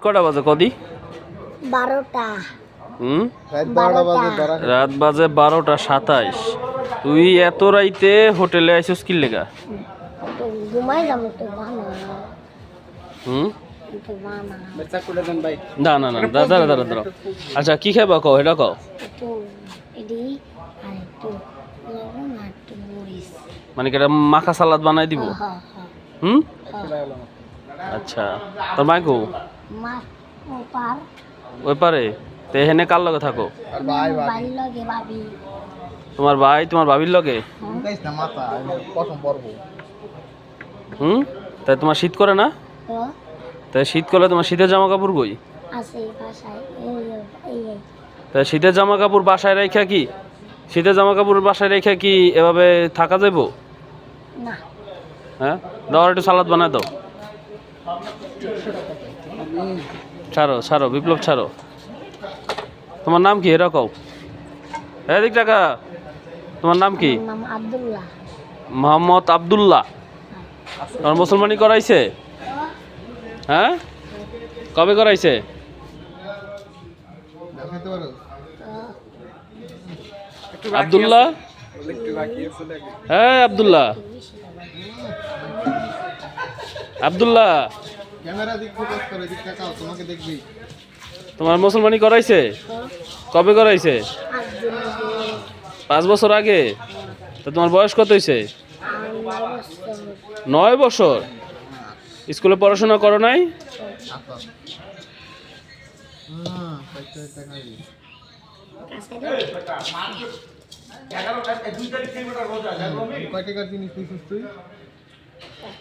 কটা বাজে কদি? 12টা। রাত বাজে 12:27। তুই এত রাইতে হোটেলে আইসস কি লেগা? তো ঘুমাই যাবো তো বানা। তো বানা। না না না, দাঁড়া দাঁড়া দাঁড়া। আচ্ছা কি খাবা কও, এটা কও। তো এডি আর একটু লবণ আর একটু মরিচ। মানে কি এটা মাখা সালাদ বানাই দিব? হ্যাঁ হ্যাঁ। আচ্ছা, তোর মাই কো? মা ওপার। ওই পারে? তে হেনে কার লগে থাকো? ভাই লগে ভাবি। তোমার ভাই তোমার ভাবির লগে? তাই তোমার শীত করে না? তাই শীত করলে তোমার শীতের জামা কাপড় কই? আছে বাসায়। এই তাই শীতের জামা কাপড় বাসায় রেখা কি শীতের জামা কাপড় বাসায় রেখা কি এভাবে থাকা যাবো? না। হ্যাঁ, দাও একটু সালাদ বানায় দাও। ছাড়ো ছাড়ো বিপ্লব ছাড়ো। তোমার নাম কি এটা কও? এদিক টাকা। তোমার নাম কি? নাম আব্দুল্লাহ। মোহাম্মদ আব্দুল্লাহ। তোমার মুসলমানি করাইছে? হ্যাঁ, কবে করাইছে? আব্দুল্লাহ, হ্যাঁ আব্দুল্লাহ, আব্দুল্লাহ তোমার মুসলমানি করাইছে? কবে করাইছে? 5 বছর আগে। তো তোমার বয়স কত হয়েছে? 9 বছর। স্কুলে পড়াশোনা করো নাই?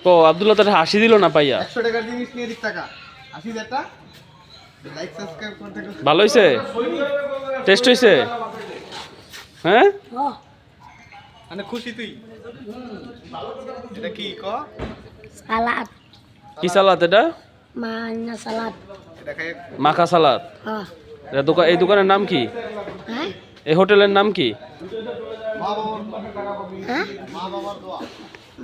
ও আব্দুল্লাহ তার হাসি দিল না পাইয়া। 100 টাকার জিনিস নিয়ে দিক টাকা 80 টাকা। লাইক সাবস্ক্রাইব করতে। ভালো হইছে? টেস্ট হইছে? হ্যাঁ, মানে খুশি তুই? এটা কি ক? সালাদ। কি সালাদ এটা? মান্না সালাদ। এটা খাই মাখা সালাদ। হ্যাঁ। এটা দোকান, এই দোকানের নাম কি? হ্যাঁ? এই হোটেলের নাম কি? হ্যাঁ? মা বাবার দোয়া।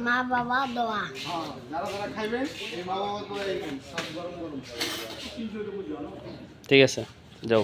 মা বাবা দোয়া। হ্যাঁ, যারা যারা খাইবেন এই মা বাবার দোয়া এই সব গরম গরম। ঠিক আছে, যাও।